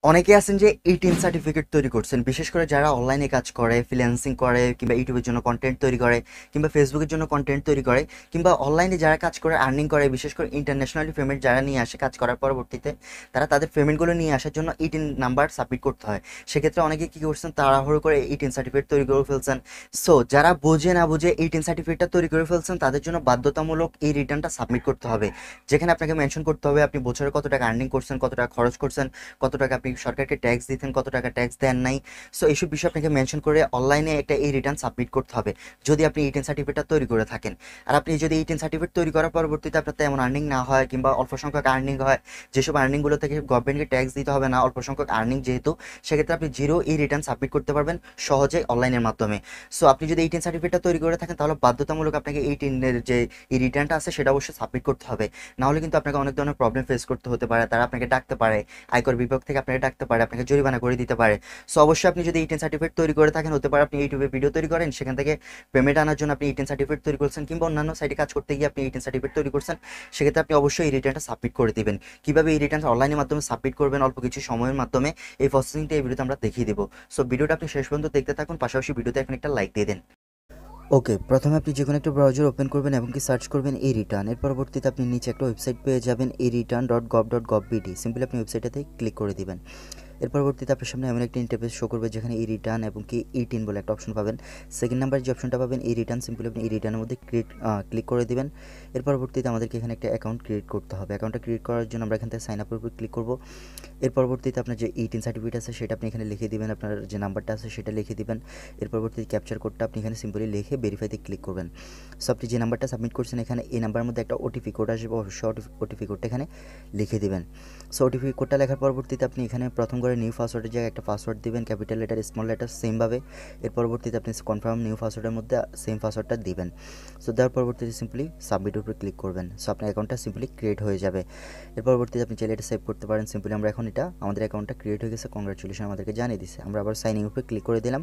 অনেকে আছেন যে 18 সার্টিফিকেট তৈরি করছেন, বিশেষ করে যারা অনলাইনে কাজ করে, ফ্রিল্যান্সিং করে, কিংবা ইউটিউবের জন্য কন্টেন্ট তৈরি করে, কিংবা ফেসবুকের জন্য কন্টেন্ট তৈরি করে, কিংবা অনলাইনে যারা কাজ করে আর্নিং করে, বিশেষ করে ইন্টারন্যাশনালি পেমেন্ট যারা নিয়ে আসে কাজ করার পরবর্তীতে তারা তাদের পেমেন্টগুলো নিয়ে আসার জন্য 18 নাম্বার সাবমিট করতে হয়। সেক্ষেত্রে অনেকে কী করছেন, তাড়াহুড়ো করে 18 সার্টিফিকেট তৈরি করে ফেলছেন। সো যারা বুঝে না বুঝে 18 সার্টিফিকেটটা তৈরি করে ফেলছেন তাদের জন্য বাধ্যতামূলক এই রিটার্নটা সাবমিট করতে হবে, যেখানে আপনাকে মেনশন করতে হবে আপনি বছরে কত টাকা আর্নিং করছেন, কত টাকা খরচ করছেন, কত টাকা আপনি সরকারকে ট্যাক্স দিতেন, কত টাকা ট্যাক্স দেন নাই। সো এইসব বিষয় আপনাকে মেনশন করে অনলাইনে একটা এই রিটার্ন সাবমিট করতে হবে যদি আপনি 18 সার্টিফিকেটটা তৈরি করে থাকেন। আর আপনি যদি 18 সার্টিফিকেট তৈরি করার পরবর্তীতে আপনার তেমন আর্নিং না হয়, কিংবা অল্প সংখ্যক আর্নিং হয়, যেসব আর্নিংগুলো থেকে গভর্নমেন্টকে ট্যাক্স দিতে হবে না, অল্প সংখ্যক আর্নিং যেহেতু, সেক্ষেত্রে আপনি জিরো এই রিটার্ন সাবমিট করতে পারবেন সহজে অনলাইনের মাধ্যমে। সো আপনি যদি 18 সার্টিফিকেটটা তৈরি করে থাকেন তাহলে বাধ্যতামূলক আপনাকে 18-এর যে এই রিটার্নটা আছে সেটা অবশ্যই সাবমিট করতে হবে। না হলে কিন্তু আপনাকে অনেক ধরনের প্রবলেম ফেস করতে হতে পারে, তারা আপনাকে ডাকতে পারে, আয়কর বিভাগ থেকে আপনাকে ডাকতে পারে, আপনাকে জরিমানা করে দিতে পারে। সো অবশ্যই আপনি যদি 18 সার্টিফিকেট তৈরি করে থাকেন, হতে পারে আপনি ইউটিউবে ভিডিও তৈরি করেন, সেখান থেকে পেমেন্ট আনার জন্য আপনি 18 সার্টিফিকেট তৈরি করছেন, কিংবা অন্যান্য সাইটে কাজ করতে গিয়ে আপনি 18 সার্টিফিকেট তৈরি করছেন, সেক্ষেত্রে আপনি অবশ্যই এই রিটার্নটা সাবমিট করে দিবেন। কিভাবে এই রিটার্নটা অনলাইনের মাধ্যমে সাবমিট করবেন অল্প কিছু সময়ের মাধ্যমে, এই প্রসেসিংটা এই ভিডিওতে আমরা দেখিয়ে দেবো। সো ভিডিওটা আপনি শেষ পর্যন্ত দেখতে থাকুন, পাশাপাশি ভিডিওতে এখন একটা লাইক দিয়ে দেন। ওকে, প্রথমে আপনি যে কোনো একটা ব্রাউজার ওপেন করবেন এবং কি সার্চ করবেন এই রিটার্ন। এর পরবর্তীতে আপনি নিচে একটা ওয়েবসাইট পেয়ে যাবেন, এই return.gov.gov.bd। সিম্পলি আপনি ওয়েবসাইটটাতে ক্লিক করে দিবেন। এর পরবর্তীতে আপনার সামনে এমন একটা ইন্টারফেস শো করবে যেখানে ই রিটার্ন এবং কি ই10 বলে একটা অপশন পাবেন। সেকেন্ড নাম্বার যে অপশনটা পাবেন ই রিটার্ন, সিম্পলি আপনি ই রিটার্নের মধ্যে ক্লিক করে দিবেন। এর পরবর্তীতে আমাদেরকে এখানে একটা অ্যাকাউন্ট ক্রিয়েট করতে হবে। অ্যাকাউন্টটা ক্রিয়েট করার জন্য আমরা এখান থেকে সাইন আপের উপর ক্লিক করব। এর পরবর্তীতে আপনার যে 18 সার্টিফিকেট আছে সেটা আপনি এখানে লিখে দিবেন, আপনার যে নাম্বারটা আছে সেটা লিখে দিবেন। এর পরবর্তীতে ক্যাপচার কোডটা আপনি এখানে সিম্পলি লিখে ভেরিফাইতে ক্লিক করবেন। সো আপনি যে নাম্বারটা সাবমিট করছেন এখানে এই নাম্বারের মধ্যে একটা ওটিপি কোড আসবে, অবশ্যই ওটিপি কোডটা এখানে লিখে দিবেন। সো ওটিপি কোডটা লেখার পরবর্তীতে আপনি এখানে প্রথম করে নিউ পাসওয়ার্ডের জায়গায় একটা পাসওয়ার্ড দিবেন, ক্যাপিটাল লেটার স্মল লেটার সেমভাবে। এর পরবর্তীতে আপনি কনফার্ম নিউ পাসওয়ার্ডের মধ্যে সেম পাসওয়ার্ডটা দিবেন। সো দেওয়ার পরবর্তীতে সিম্পলি সাবমিটের উপরে ক্লিক করবেন। সো আপনার অ্যাকাউন্টটা সিম্পলি ক্রিয়েট হয়ে যাবে। এর পরবর্তীতে আপনি চাইলে এটা সেভ করতে পারেন। সিম্পলি আমরা এখন এটা আমাদের অ্যাকাউন্টটা ক্রিয়েট হয়ে গেছে, কংগ্রাচুলেশন আমাদেরকে জানিয়ে দিছে। আমরা আবার সাইন ইন উপরে ক্লিক করে দিলাম।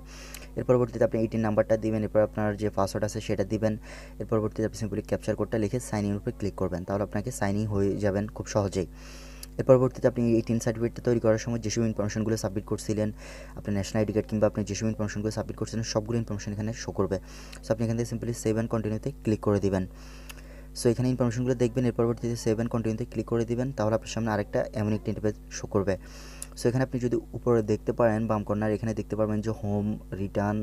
এর পরবর্তীতে আপনি 18 নাম্বারটা দিবেন, এরপর আপনার যে পাসওয়ার্ড আছে সেটা দিবেন। এর পরবর্তীতে আপনি সিম্পলি ক্যাপচার কোডটা লিখে সাইন ইন উপরে ক্লিক করবেন, তাহলে আপনাকে সাইন ইন হয়ে যাবেন খুব সহজেই। এর পরবর্তীতে আপনি 18 সার্টিফিকেটটা তৈরি করার সময় যেসব ইনফরমেশনগুলো সাবমিট করছিলেন, আপনার ন্যাশনাল আইডি কার্ড কিংবা আপনি যেসব ইনফরমেশনগুলো সাবমিট করছিলেন সবগুলো ইনফরমেশন এখানে শো করবে। সো আপনি এখান থেকে সিম্পলি সেভ অ্যান্ড কন্টিনিউতে ক্লিক করে দিবেন। সো এখানে ইনফরমেশনগুলো দেখবেন, এর পরবর্তীতে সেভ অ্যান্ড কন্টিনিউতে ক্লিক করে দিবেন, তাহলে আপনার সামনে আরেকটা এমন একটা ইন্টারফেস শো করবে। সো এখানে আপনি যদি উপরে দেখতে পারেন বাম কর্নার, এখানে দেখতে পারবেন যে হোম, রিটার্ন,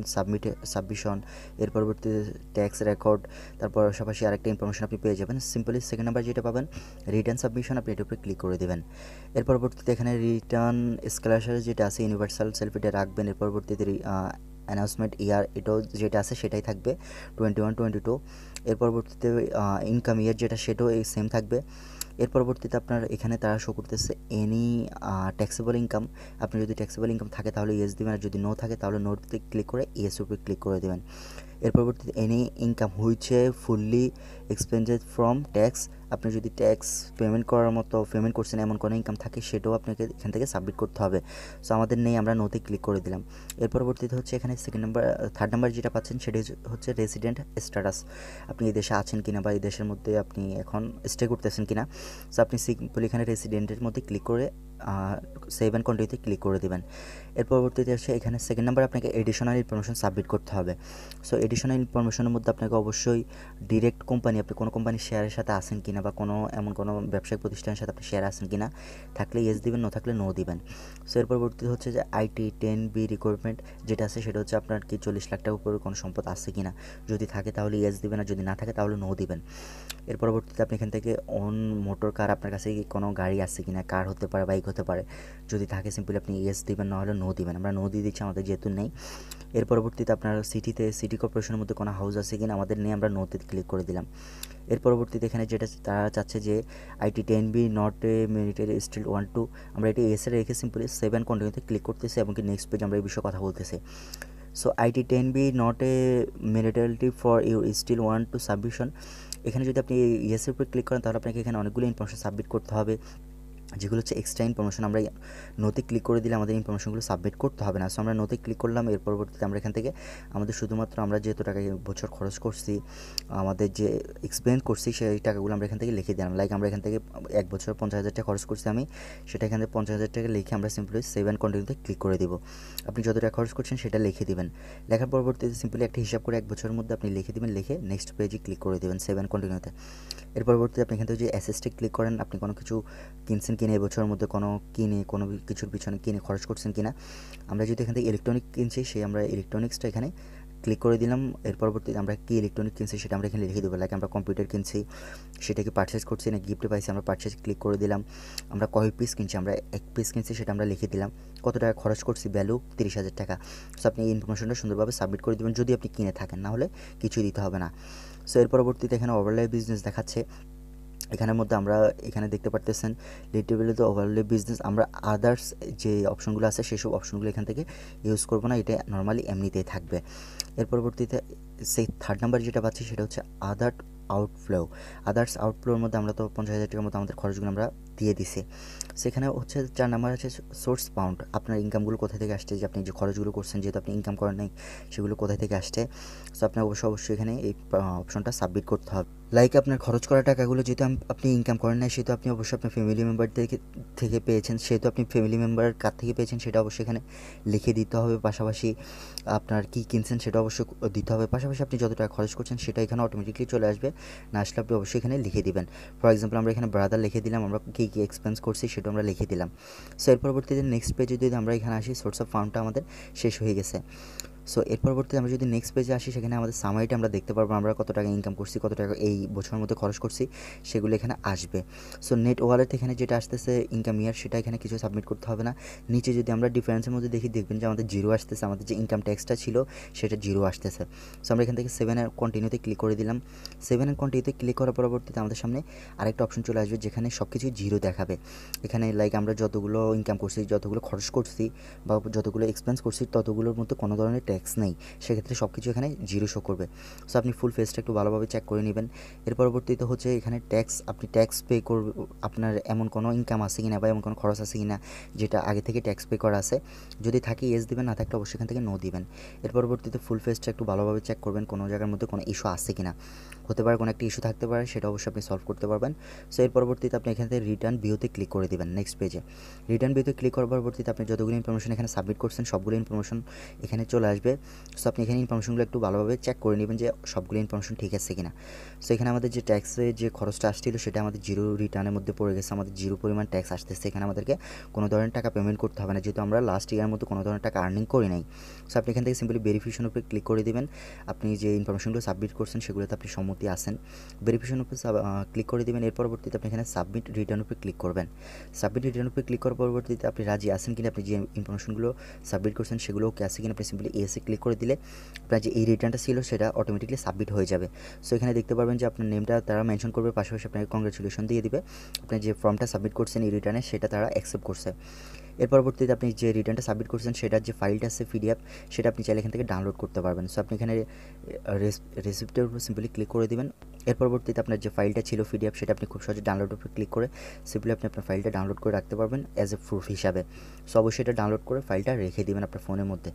সাবমিশন, এর পরবর্তীতে ট্যাক্স রেকর্ড, তারপর পাশাপাশি আরেকটা ইনফরমেশন আপনি পেয়ে যাবেন। সিম্পলি সেকেন্ড নাম্বার যেটা পাবেন রিটার্ন সাবমিশন, আপনি এটার উপরে ক্লিক করে দেবেন। এর পরবর্তীতে এখানে রিটার্ন স্কলারশিপ যেটা আছে ইউনিভার্সাল সেলফ এটা রাখবেন। এর পরবর্তীতে অ্যানাউন্সমেন্ট ইয়ার এটাও যেটা আছে সেটাই থাকবে 21-22। এর পরবর্তীতে ইনকাম ইয়ার যেটা সেটাও সেম থাকবে। এর পরবর্তীতে আপনার এখানে তারা শো করতেছে এনি ট্যাক্সেবল ইনকাম। আপনি যদি ট্যাক্সেবল ইনকাম থাকে তাহলে ইয়েস দিবেন, আর যদি নো থাকে তাহলে নোতে ক্লিক করে ইয়েস উপরে ক্লিক করে দেবেন। এর পরবর্তীতে any income which fully expensed from tax, আপনি যদি ট্যাক্স পেমেন্ট করার মতো পেমেন্ট করছেন এমন কোনো ইনকাম থাকে সেটাও আপনাকে এখান থেকে সাবমিট করতে হবে। সো আমাদের নেই, আমরা নোতে ক্লিক করে দিলাম। এর পরবর্তীতে হচ্ছে এখানে থার্ড নাম্বার যেটা পাচ্ছেন সেটা হচ্ছে রেসিডেন্ট স্ট্যাটাস, আপনি এই দেশে আছেন কিনা বা এই দেশের মধ্যে আপনি এখন স্টে করতেছেন কিনা। সো আপনি সিম্পলি এখানে রেসিডেন্টের মধ্যে ক্লিক করে সেভ অ্যান্ড কন্টিনিউতে ক্লিক করে দেবেন। এর পরবর্তীতে হচ্ছে এখানে সেকেন্ড নাম্বার আপনাকে এডিশনাল ইনফরমেশন সাবমিট করতে হবে। সো এডিশনাল ইনফরমেশনের মধ্যে আপনাকে অবশ্যই ডিরেক্ট কোম্পানি, আপনি কোনো কোম্পানির শেয়ারের সাথে আছেন কিনা বা কোনো এমন কোনো ব্যবসায়িক প্রতিষ্ঠানের সাথে আপনি শেয়ার আছেন কিনা, থাকলে ইয়েস দিবেন, নো থাকলে নো দিবেন। সো এর পরবর্তীতে হচ্ছে যে আইটি 10B রিকোয়ারমেন্ট যেটা আছে সেটা হচ্ছে আপনার কি 40 লাখ টাকার উপরে কোনো সম্পদ আছে কিনা, যদি থাকে তাহলে ইয়েস দিবেন, আর যদি না থাকে তাহলে নো দিবেন। এর পরবর্তীতে আপনি এখান থেকে অন মোটর কার, আপনার কাছে কি কোনো গাড়ি আছে কিনা, কার হতে পারে বাইক হতে পারে, যদি থাকে সিম্পলি আপনি ইয়েস দিবেন, নাহলে নো দিবেন। আমরা নো দিয়ে দিচ্ছি, আমাদের যেহেতু নেই। এর পরবর্তীতে আপনার সিটি কর্পোরেশনের মধ্যে কোনো হাউস আছে কিনা, আমাদের নেই, আমরা নোতে ক্লিক করে দিলাম। এর পরবর্তীতে এখানে যেটা তারা চাচ্ছে যে IT 10B not a military still 1-2, আমরা এটা এসে রেখে সিম্পলি 7 কন্টিনিউতে ক্লিক করতেছি এবং কি নেক্সট পেজ আমরা এই বিষয়ে কথা বলতেছি। So IT 10B not a মিলিটারিটি ফর ইউ স্টিল 1-2 সাবমিশন, এখানে যদি আপনি ইয়েসের উপরে ক্লিক করেন তাহলে আপনাকে এখানে অনেকগুলো ইনফরমেশন সাবমিট করতে হবে। যেগুলো হচ্ছে এক্সট্রা ইনফরমেশন, আমরা নোতে ক্লিক করে দিলে আমাদের ইনফরমেশনগুলো সাবমিট করতে হবে না। সো আমরা নোতে ক্লিক করলাম, এর পরবর্তীতে আমরা এখান থেকে আমাদের শুধুমাত্র আমরা যেহেতু টাকা বছর খরচ করছি, আমাদের যে এক্সপেন্ড করছি সেই টাকাগুলো আমরা এখান থেকে লিখে দিলাম। লাইক আমরা এখান থেকে 1 বছর 50,000 টাকা খরচ করছি আমি, সেটা এখান থেকে 50,000 টাকা লিখে আমরা সিম্পলি সেভ অ্যান্ড কন্টিনিউতে ক্লিক করে দিব। আপনি যত টাকা খরচ করছেন সেটা লিখে দিবেন। লেখার পরবর্তীতে সিম্পলি একটা হিসাব করে 1 বছরের মধ্যে আপনি লিখে দিবেন, লিখে নেক্সট পেজে ক্লিক করে দেবেন সেভ অ্যান্ড কন্টিনিউতে। এর পরবর্তীতে আপনি এখান থেকে যে অ্যাসেসটে ক্লিক করেন, আপনি কোনো কিছু কিনছেন কিনে এবছরের মধ্যে কোনো কিছুর পিছনে কিনে খরচ করছেন কিনা। আমরা যদি এখান থেকে ইলেকট্রনিক কিনছি, সেই আমরা ইলেকট্রনিক্সটা এখানে ক্লিক করে দিলাম। এর পরবর্তীতে আমরা কি ইলেকট্রনিক কিনছি সেটা আমরা এখানে লিখে দেবো। লাইক আমরা কম্পিউটার কিনছি, সেটাকে পারচেস করছি না গিফটে পাইছি, আমরা পারচেস ক্লিক করে দিলাম। আমরা কয় পিস কিনছি, আমরা 1 পিস কিনছি, সেটা আমরা লিখে দিলাম। কত টাকা খরচ করছি, ভ্যালু 30,000 টাকা। সো আপনি এই ইনফরমেশনটা সুন্দরভাবে সাবমিট করে দেবেন যদি আপনি কিনে থাকেন, না হলে কিছুই দিতে হবে না। সো এর পরবর্তীতে এখানে ওভারলে বিজনেস দেখাচ্ছে। এখানের মধ্যে আমরা এখানে দেখতে পারতেছেন লিটারেলি ওভারলে বিজনেস। আমরা আদার্স যে অপশনগুলো আছে সেসব অপশনগুলো এখান থেকে ইউজ করবো না, এটা নর্মালি এমনিতেই থাকবে। এর পরবর্তীতে সেই 3rd নাম্বার যেটা পাচ্ছি সেটা হচ্ছে আদার্স আউটফ্লোর মধ্যে আমরা তো 50,000 টাকার মতো আমাদের খরচগুলো আমরা দিয়ে দিছি। সেখানে হচ্ছে 4 নাম্বার আছে সোর্স পাউন্ড, আপনার ইনকামগুলো কোথায় থেকে আসছে, যে আপনি যে খরচগুলো করছেন যেহেতু আপনি ইনকাম করেন নাই সেগুলো কোথায় থেকে আসছে। সো আপনি অবশ্যই এখানে এই অপশনটা সাবমিট করতে হবে। লাইক আপনার খরচ করা টাকাগুলো যেহেতু আপনি ইনকাম করেন না, সেহেতু আপনি অবশ্যই আপনার ফ্যামিলি মেম্বার থেকে পেয়েছেন, সেহেতু আপনি ফ্যামিলি মেম্বার কার থেকে পেয়েছেন সেটা অবশ্যই এখানে লিখে দিতে হবে। পাশাপাশি আপনার কী কিনছেন সেটা অবশ্যই দিতে হবে। পাশাপাশি আপনি যত টাকা খরচ করছেন সেটা এখানে অটোমেটিকলি চলে আসবে, না আসলে আপনি অবশ্যই এখানে লিখে দিবেন। ফর এক্সাম্পল আমরা এখানে ব্রাদার লিখে দিলাম, আমরা কী এক্সপেন্স করছি সেটা আমরা লিখে দিলাম। সো এর পরবর্তীতে নেক্সট পেজে যদি আমরা এখানে আসি, সোর্স অফ ফান্ডটা আমাদের শেষ হয়ে গেছে। সো এর পরবর্তীতে আমরা যদি নেক্সট পেজে আসি, সেখানে আমাদের সামারিটা আমরা দেখতে পারবো, আমরা কত টাকা ইনকাম করছি, কত টাকা এই বছরের মধ্যে খরচ করছি সেগুলো এখানে আসবে। সো নেট ওয়ালেট এখানে যেটা আসতেছে ইনকাম ইয়ার, সেটা এখানে কিছু সাবমিট করতে হবে না। নিচে যদি আমরা ডিফারেন্সের মধ্যে দেখবেন যে আমাদের জিরো আসতেছে, আমাদের যে ইনকাম ট্যাক্সটা ছিল সেটা জিরো আসতেছে। সো আমরা এখান থেকে 7 অ্যান্ড কন্টিনিউতে ক্লিক করে দিলাম। 7 অ্যান্ড কন্টিনিউতে ক্লিক করার পরবর্তীতে আমাদের সামনে আরেকটা অপশন চলে আসবে যেখানে সব কিছু জিরো দেখাবে। এখানে লাইক আমরা যতগুলো ইনকাম করছি, যতগুলো খরচ করছি বা যতগুলো এক্সপেন্স করছি, ততগুলোর মধ্যে কোনো ধরনের ট্যাক্স নেই, সেক্ষেত্রে সব কিছু এখানে জিরো শো করবে। সো আপনি ফুল ফেসটা একটু ভালোভাবে চেক করে নেবেন। এর পরবর্তীতে হচ্ছে এখানে আপনি ট্যাক্স পে করবে, আপনার এমন কোনো ইনকাম আছে কিনা বা এমন কোনো খরচ আছে কিনা যেটা আগে থেকে ট্যাক্স পে করা আছে। যদি থাকে ইয়েস দিবেন, না থাকলে অবশ্যই এখান থেকে নো দিবেন। এর পরবর্তীতে ফুল ফেসটা একটু ভালোভাবে চেক করবেন কোনো জায়গার মধ্যে কোনো ইস্যু আছে কিনা। হতে পারে কোনো একটা ইস্যু থাকতে পারে, সেটা অবশ্যই আপনি সলভ করতে পারবেন। সো এর পরবর্তীতে আপনি এখান থেকে রিটার্ন ভিউতে ক্লিক করে দেবেন। নেক্সট পেজে রিটার্ন ভিউতে ক্লিক করার পরবর্তীতে আপনি যতগুলো ইনফরমেশন এখানে সাবমিট করছেন সবগুলো ইনফরমেশন এখানে চলে আসবে। সো আপনি এখানে ইনফরমেশনগুলো একটু ভালোভাবে চেক করে নেবেন যে সবগুলো ইনফরমেশন ঠিক আছে কিনা। সো এখানে আমাদের যে ট্যাক্সে যে খরচটা আসছিল সেটা আমাদের জিরো রিটার্নের মধ্যে পড়ে গেছে, আমাদের জিরো পরিমাণ ট্যাক্স আসতেছে। এখানে আমাদেরকে কোনো ধরনের টাকা পেমেন্ট করতে হবে না, যেহেতু আমরা লাস্ট ইয়ারের মতো কোনো ধরনের টাকা আর্নিং করি নাই। সো আপনি এখান থেকে সিম্পলি ভেরিফিকেশন উপরে ক্লিক করে দিবেন। আপনি যে ইনফরমেশনগুলো সাবমিট করছেন সেগুলোতে আপনি সম্মতি আছেন, ভেরিফিকেশন উপরে ক্লিক করে দেবেন। এর পরবর্তীতে আপনি এখানে সাবমিট রিটার্ন উপরে ক্লিক করবেন। সাবমিট রিটার্ন উপরে ক্লিক করার পরবর্তীতে আপনি রাজি আছেন কিনা, আপনি যে ইনফরমেশনগুলো সাবমিট করছেন সেগুলো ওকে আছে কিনা, আপনি সিম্পলি এসে ক্লিক করে দিলে আপনার যে এই রিটার্নটা ছিল সেটা অটোমেটিকলি সাবমিট হয়ে যাবে। সো এখানে দেখতে পারবেন যে আপনার নেমটা তারা মেনশন করবে, পাশাপাশি আপনাকে কংগ্রেচুলেশন দিয়ে দিবে, আপনি যে ফর্মটা সাবমিট করছেন এই রিটার্নে সেটা তারা অ্যাকসেপ্ট করছে। এর পরবর্তীতে আপনি যে রিটার্নটা সাবমিট করছেন সেটার যে ফাইলটা আছে পিডিএফ, সেটা আপনি চাইলে এখান থেকে ডাউনলোড করতে পারবেন। সো আপনি এখানে রেসিপ্টের উপর সিম্পলি ক্লিক করে দিবেন। এর পরবর্তীতে আপনার যে ফাইলটা ছিল পিডিএফ সেটা আপনি খুব সহজে ডাউনলোড উপরে ক্লিক করে সিম্পলি আপনি আপনার ফাইলটা ডাউনলোড করে রাখতে পারবেন অ্যাজ এ প্রুফ হিসাবে। সো অবশ্যই এটা ডাউনলোড করে ফাইলটা রেখে দিবেন আপনার ফোনের মধ্যে।